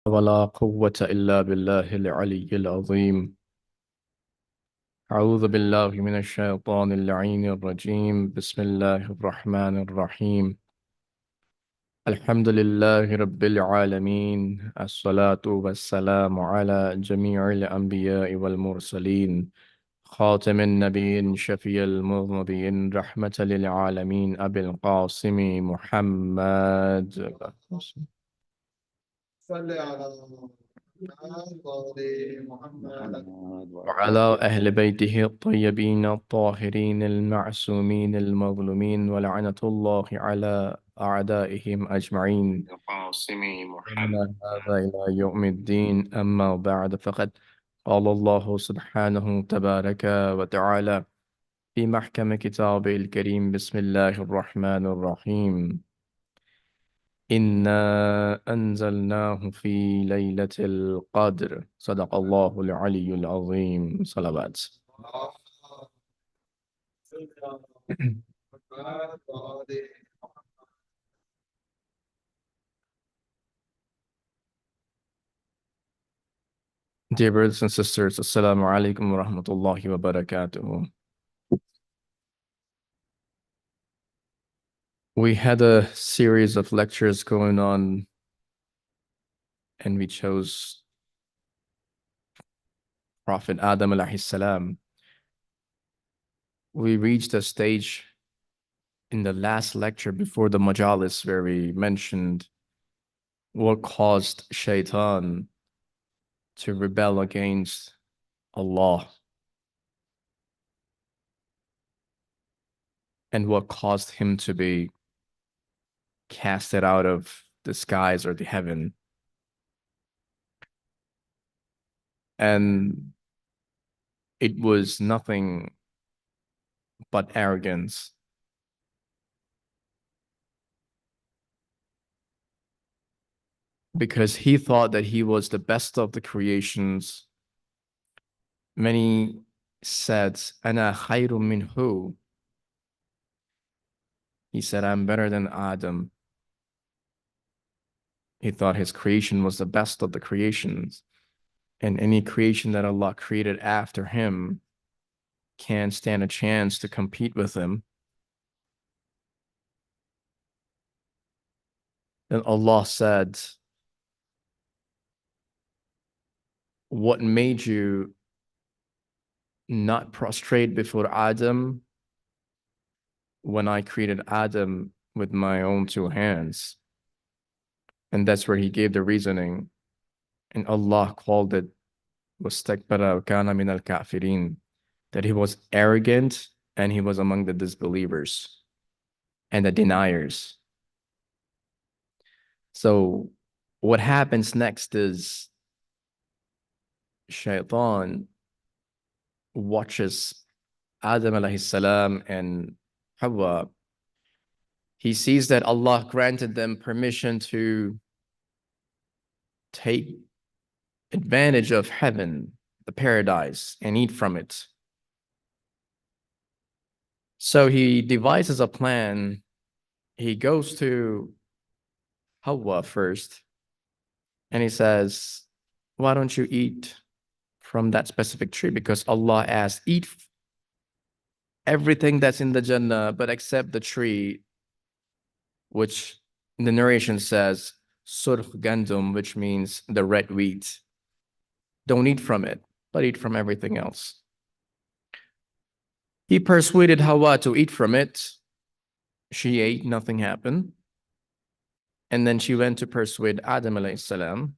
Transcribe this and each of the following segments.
ولا قوة إلا بالله العلي العظيم. أعوذ بالله من الشيطان اللعين الرجيم. بسم الله الرحمن الرحيم. الحمد لله رب العالمين، الصلاة والسلام على جميع الأنبياء والمرسلين، خاتم النبيين شفيع المذنبين، رحمة للعالمين، أبي القاسم محمد صل على محمد وعلى أهل بيته الطيبين الطاهرين المعصومين المظلومين، ولعنة الله على أعدائهم أجمعين. من هذا إلى يوم الدين. أما بعد، فقد قال الله سبحانه تبارك وتعالى في محكم كتابه الكريم: بسم الله الرحمن الرحيم. إنا أنزلناه في ليلة القدر. صدق الله العلي العظيم. صلوات. Dear brothers and sisters, Assalamu alaikum wa rahmatullahi wa barakatuh. We had a series of lectures going on, and we chose Prophet Adam alayhi salam. We reached a stage in the last lecture before the Majlis where we mentioned what caused Shaitan to rebel against Allah and what caused him to be casted out of the skies or the heaven. And it was nothing but arrogance. Because he thought that he was the best of the creations. Many said, "Ana khayrun minhu." He said, "I'm better than Adam." He thought his creation was the best of the creations. And any creation that Allah created after him can't stand a chance to compete with him. Then Allah said, "What made you not prostrate before Adam when I created Adam with my own two hands?" And that's where he gave the reasoning. And Allah called it wastakbara wa kana min al-kafirin, that he was arrogant and he was among the disbelievers and the deniers. So what happens next is Shaitan watches Adam alayhi salam and Hawa. He sees that Allah granted them permission to take advantage of heaven, the paradise, and eat from it. So he devises a plan. He goes to Hawa first, and he says, "Why don't you eat from that specific tree?" Because Allah asked, "Eat everything that's in the Jannah, but except the tree," which the narration says, "Surh gandum," which means the red wheat. Don't eat from it, but eat from everything else. He persuaded Hawa to eat from it. She ate, nothing happened. And then she went to persuade Adam alayhi salam.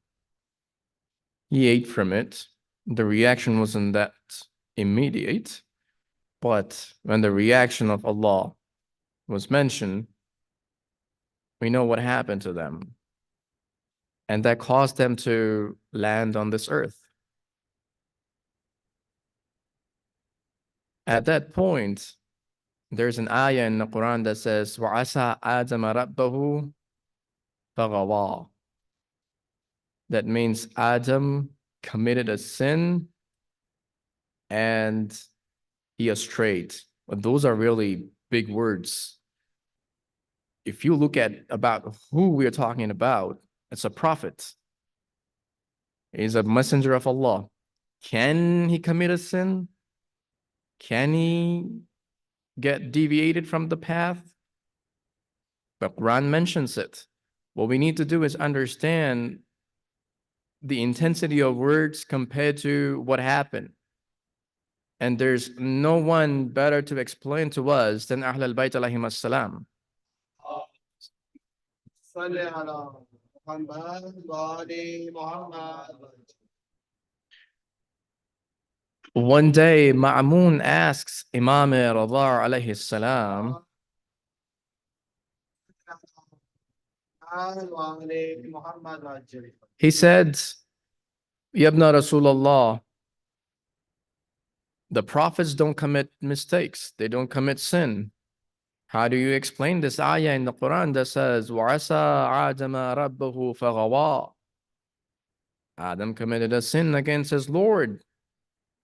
He ate from it. The reaction wasn't that immediate, but when the reaction of Allah was mentioned, we know what happened to them. And that caused them to land on this earth. At that point, there's an ayah in the Quran that says, وَعَسَى آدَمَ رَبَّهُ فَغَوَى. That means Adam committed a sin and he strayed. But those are really big words. If you look at about who we're talking about, it's a prophet. He's a messenger of Allah. Can he commit a sin? Can he get deviated from the path? The Quran mentions it. What we need to do is understand the intensity of words compared to what happened. And there's no one better to explain to us than Ahl al-Bayt alayhim as-salam. صل على محمد وآل محمد. One day, Ma'mun asks Imam Radha alayhi salam, وآل محمد وآل. he said, Yabna Rasulullah, the prophets don't commit mistakes. They don't commit sin. How do you explain this ayah in the Quran that says, وَعَسَى عَادَمَ رَبَّهُ فَغَوَى? Adam committed a sin against his Lord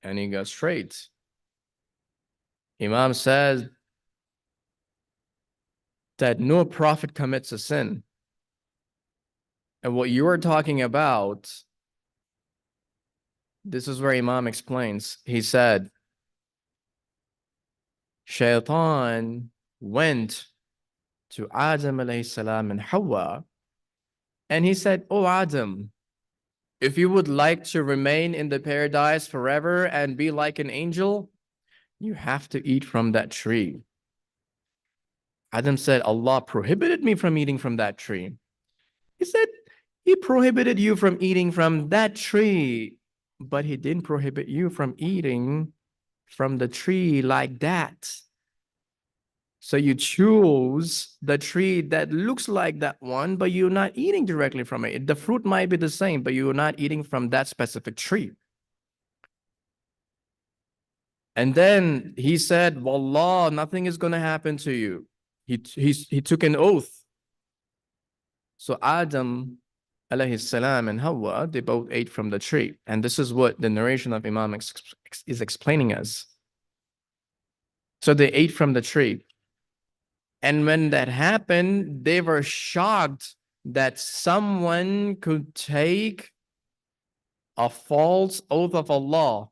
and he got straight. Imam says that no prophet commits a sin. And what you are talking about, this is where Imam explains. He said, Shaitan went to Adam alayhi salam and Hawa, and he said, "Oh Adam, if you would like to remain in the paradise forever and be like an angel, you have to eat from that tree." Adam said, "Allah prohibited me from eating from that tree." He said, "He prohibited you from eating from that tree, but he didn't prohibit you from eating from the tree like that. So you choose the tree that looks like that one, but you're not eating directly from it. The fruit might be the same, but you're not eating from that specific tree." And then he said, "Wallah, nothing is going to happen to you." He took an oath. So Adam alayhi salam and Hawa, they both ate from the tree. And this is what the narration of Imam is explaining us. So they ate from the tree. And when that happened, they were shocked that someone could take a false oath of Allah,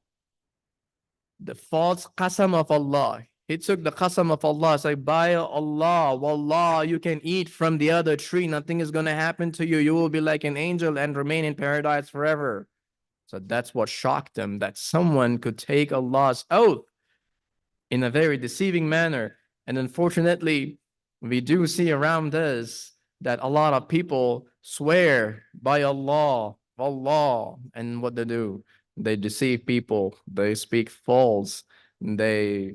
the false qasam of Allah. He took the qasam of Allah, said, "By Allah, wallah, you can eat from the other tree. Nothing is going to happen to you. You will be like an angel and remain in paradise forever." So that's what shocked them, that someone could take Allah's oath in a very deceiving manner. And unfortunately, we do see around us that a lot of people swear by Allah, Allah, and what they do, they deceive people, they speak false, they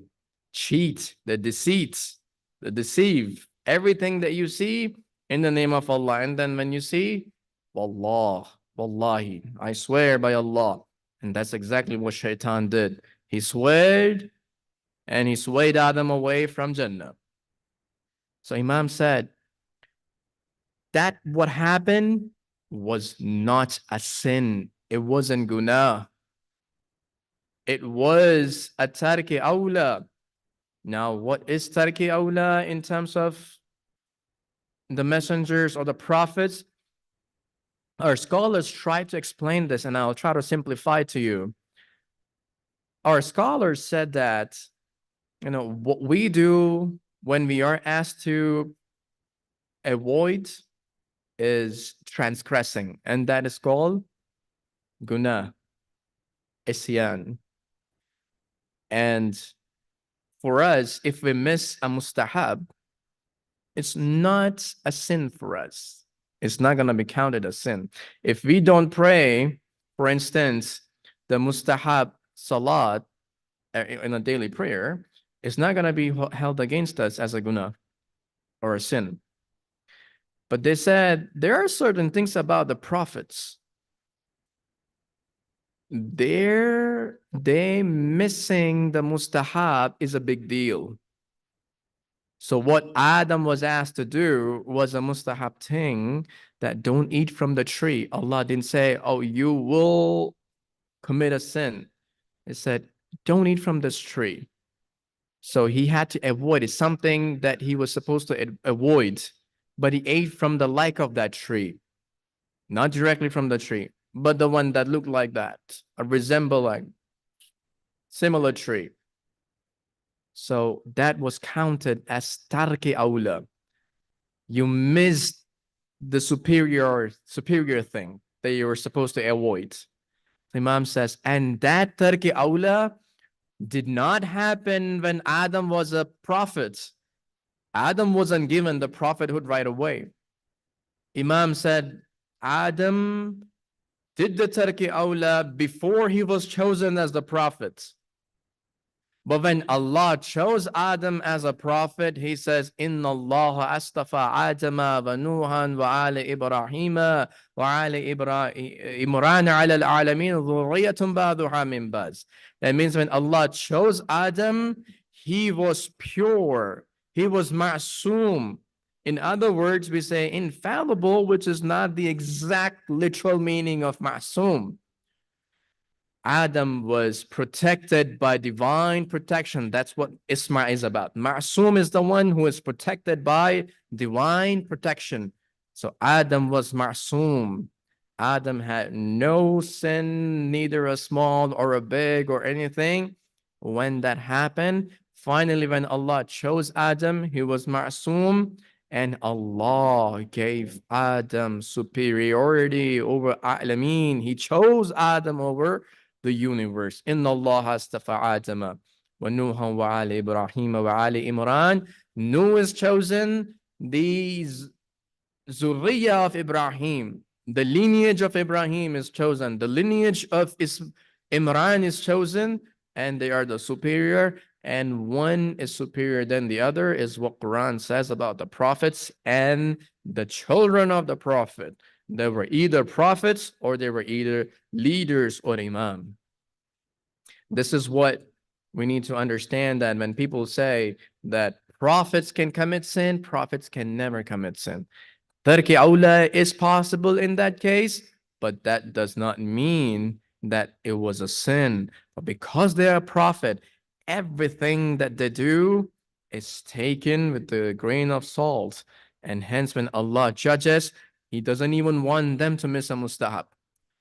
cheat, they deceive everything that you see in the name of Allah. And then when you see, Wallah, Wallahi, I swear by Allah. And that's exactly what Shaitan did. He swayed and he swayed Adam away from Jannah. So Imam said that what happened was not a sin. It wasn't guna. It was a tarki awla. Now, what is tarki awla in terms of the messengers or the prophets? Our scholars try to explain this, and I'll try to simplify to you. Our scholars said that, what we do when we are asked to avoid is transgressing, and that is called guna, isyan. And for us, if we miss a mustahab, it's not a sin for us. It's not going to be counted as sin. If we don't pray, for instance, the mustahab salat in a daily prayer, it's not going to be held against us as a guna or a sin. But they said there are certain things about the prophets. They missing the mustahab is a big deal. So what Adam was asked to do was a mustahab thing, that don't eat from the tree. Allah didn't say, "Oh, you will commit a sin." It said, "Don't eat from this tree." So he had to avoid it, something that he was supposed to avoid, but he ate from the like of that tree, not directly from the tree. but the one that looked like that, or resemble like similar tree. So that was counted as tarki awla. You missed the superior thing that you were supposed to avoid. The Imam says, and that tarki awla did not happen when Adam was a prophet. Adam wasn't given the prophethood right away. Imam said, Adam did the tarki awla before he was chosen as the prophet. But when Allah chose Adam as a prophet, He says, Inna Allah astafa Adama wa Nuhan wa ala Ibrahima wa ala Imran ala al-alamin dhurriyatun ba'duha min ba'd. That means when Allah chose Adam, he was pure. He was ma'soom. In other words, we say infallible, which is not the exact literal meaning of ma'soom. Adam was protected by divine protection. That's what Isma is about. Ma'soom is the one who is protected by divine protection. So Adam was ma'soom. Adam had no sin, neither a small or a big or anything. When that happened, finally, when Allah chose Adam, he was ma'soom, and Allah gave Adam superiority over Alameen. He chose Adam over the universe. Inna Allah astafa Adama wa Nuhan wa ali Ibrahim wa ali Imran. Nuh is chosen, the Zurriya of Ibrahim, the lineage of Ibrahim is chosen, the lineage of Imran is chosen, and they are the superior, and one is superior than the other, is what Quran says about the prophets and the children of the prophet. They were either prophets or they were either leaders or imam. This is what we need to understand, that when people say that prophets can commit sin, prophets can never commit sin. Tarki awla is possible in that case, but that does not mean that it was a sin. But because they are a prophet, everything that they do is taken with a grain of salt. And hence, when Allah judges, He doesn't even want them to miss a mustahab.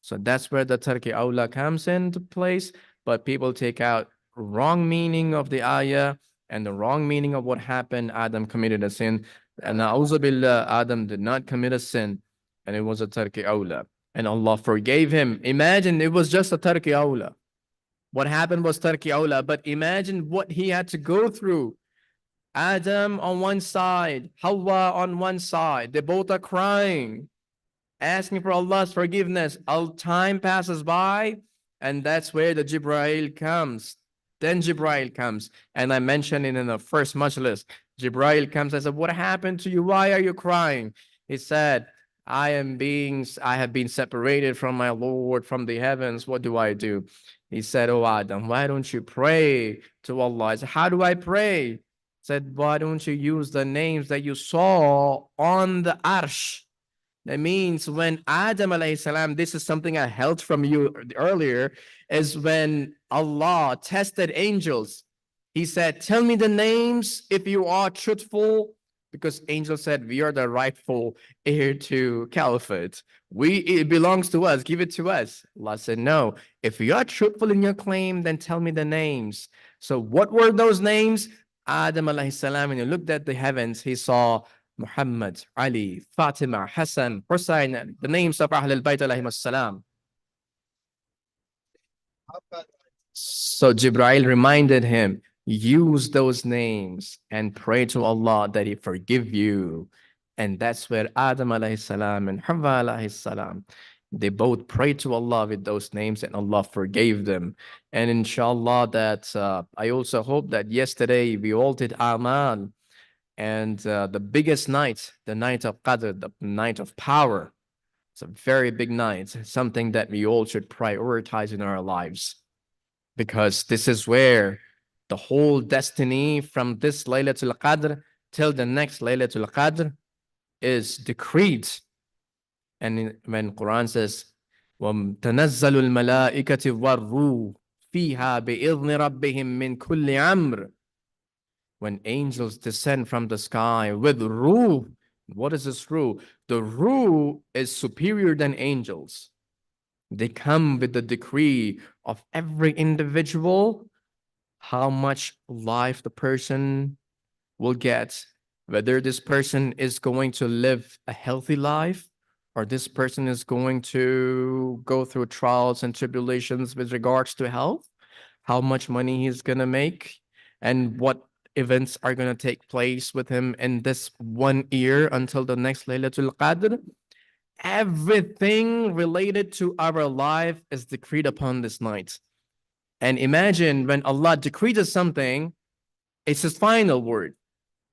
So that's where the tarki awla comes into place. But people take out wrong meaning of the ayah and the wrong meaning of what happened. Adam committed a sin. And na'udzu billah, Adam did not commit a sin, and it was a tarki awla. And Allah forgave him. Imagine it was just a tarki awla. What happened was tarki awla, but imagine what he had to go through. Adam on one side, Hawa on one side. They both are crying, asking for Allah's forgiveness. All time passes by, and that's where the Jibreel comes. Then Jibreel comes, and I mentioned it in the first majlis. Jibreel comes. I said, "What happened to you? Why are you crying?" He said, I have been separated from my Lord, from the heavens. What do I do?" He said, "Oh Adam, why don't you pray to Allah?" I said, "How do I pray?" He said, "Why don't you use the names that you saw on the arsh?" That means when Adam alayhi salam, this is something I held from you earlier, is when Allah tested angels. He said, "Tell me the names if you are truthful," because angels said, "We are the rightful heir to caliphate. It belongs to us. Give it to us." Allah said, "No. If you are truthful in your claim, then tell me the names." So what were those names? Adam alayhi salam, when he looked at the heavens, he saw Muhammad, Ali, Fatima, Hassan, Hussein, the names of Ahl al-Bayt alayhim as-salam. So Jibreel reminded him, use those names and pray to Allah that He forgive you. And that's where Adam alayhi salam and Hawa alayhi salam, they both prayed to Allah with those names, and Allah forgave them. And inshallah that I also hope that yesterday we all did Amal, and the biggest night, the night of Qadr, the night of power. It's a very big night, something that we all should prioritize in our lives, because this is where the whole destiny from this Laylatul Qadr till the next Laylatul Qadr is decreed. And when Quran says, وَتَنَزَّلُ الْمَلَائِكَةِ وَالرُّوحُ فِيهَا بِإِذْنِ رَبِّهِمْ مِنْ كُلِّ أَمْرٍ. When angels descend from the sky with ruh. What is this ruh? The ruh is superior than angels. They come with the decree of every individual, how much life the person will get, whether this person is going to live a healthy life or this person is going to go through trials and tribulations with regards to health, how much money he's going to make, and what events are going to take place with him in this 1 year until the next Laylatul Qadr. Everything related to our life is decreed upon this night. And imagine when Allah decrees something, it's his final word.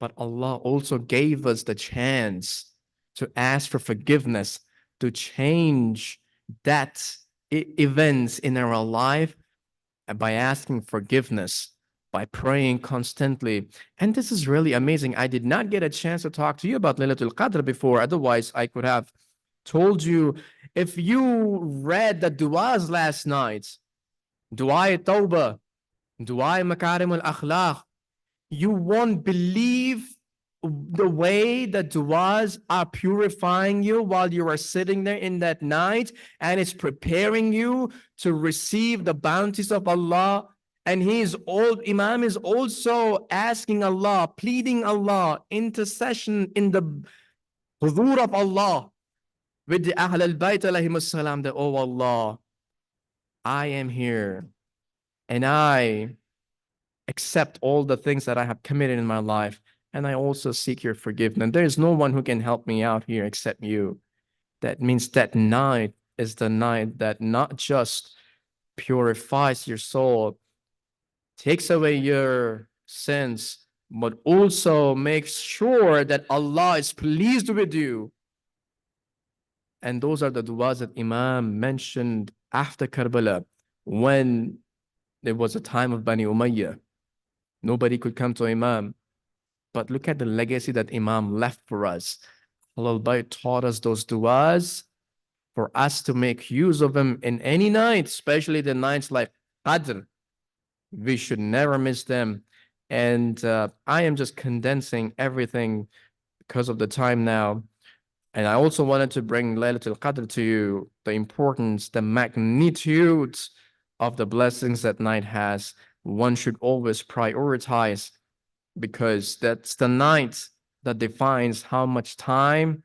But Allah also gave us the chance to ask for forgiveness, to change that events in our life by asking forgiveness, by praying constantly. And this is really amazing. I did not get a chance to talk to you about Laylatul Qadr before. Otherwise, I could have told you. If you read the du'as last night, Du'a Tawbah, Du'a Makarim al-Akhlaq, you won't believe the way the du'as are purifying you while you are sitting there in that night, and it's preparing you to receive the bounties of Allah. And Imam is also asking Allah, pleading Allah, intercession in the hudur of Allah with the Ahl al-Bayt alayhimus salam, that, oh Allah, I am here and I accept all the things that I have committed in my life, and I also seek your forgiveness. There is no one who can help me out here except you. That means that night is the night that not just purifies your soul, takes away your sins, but also makes sure that Allah is pleased with you. And those are the du'as that Imam mentioned after Karbala, when there was a time of Bani Umayyah. Nobody could come to Imam. But look at the legacy that Imam left for us. Al-Bayt taught us those du'as for us to make use of them in any night, especially the nights like Qadr. We should never miss them. And I am just condensing everything because of the time now. And I also wanted to bring Laylatul Qadr to you, the importance, the magnitude of the blessings that night has. One should always prioritize, because that's the night that defines how much time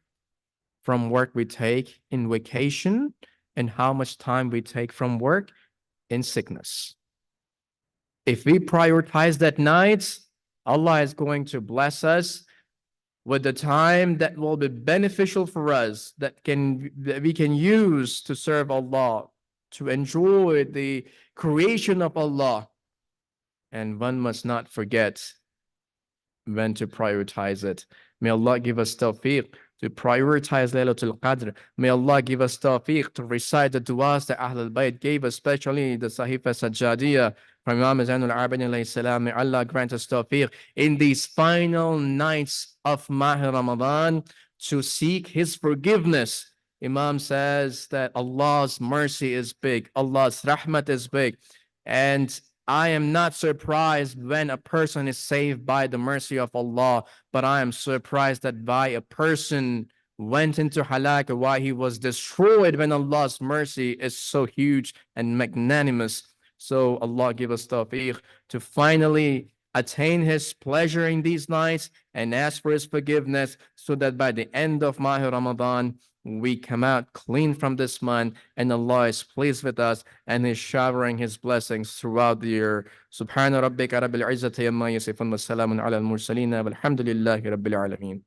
from work we take in vacation and how much time we take from work in sickness. If we prioritize that night, Allah is going to bless us with the time that will be beneficial for us, that we can use to serve Allah, to enjoy the creation of Allah. And one must not forget when to prioritize it. May Allah give us tawfiq to prioritize Laylatul Qadr. May Allah give us tawfiq to recite the du'as that Ahl al-Bayt gave, especially the Sahifa Sajjadiyah from Imam Zainul Abidin alayhi salam. May Allah grant us tawfiq in these final nights of Mahr Ramadan to seek His forgiveness. Imam says that Allah's mercy is big, Allah's rahmat is big, and I am not surprised when a person is saved by the mercy of Allah, but I am surprised that by a person went into halak, why he was destroyed, when Allah's mercy is so huge and magnanimous. So Allah give us tawfiq to finally attain His pleasure in these nights and ask for His forgiveness, so that by the end of Mahr Ramadan, we come out clean from this month and Allah is pleased with us and is showering His blessings throughout the year. Subhana rabbika rabbil izzati amma yasifun wa salamun ala al-mursalin walhamdulillahi rabbil alameen.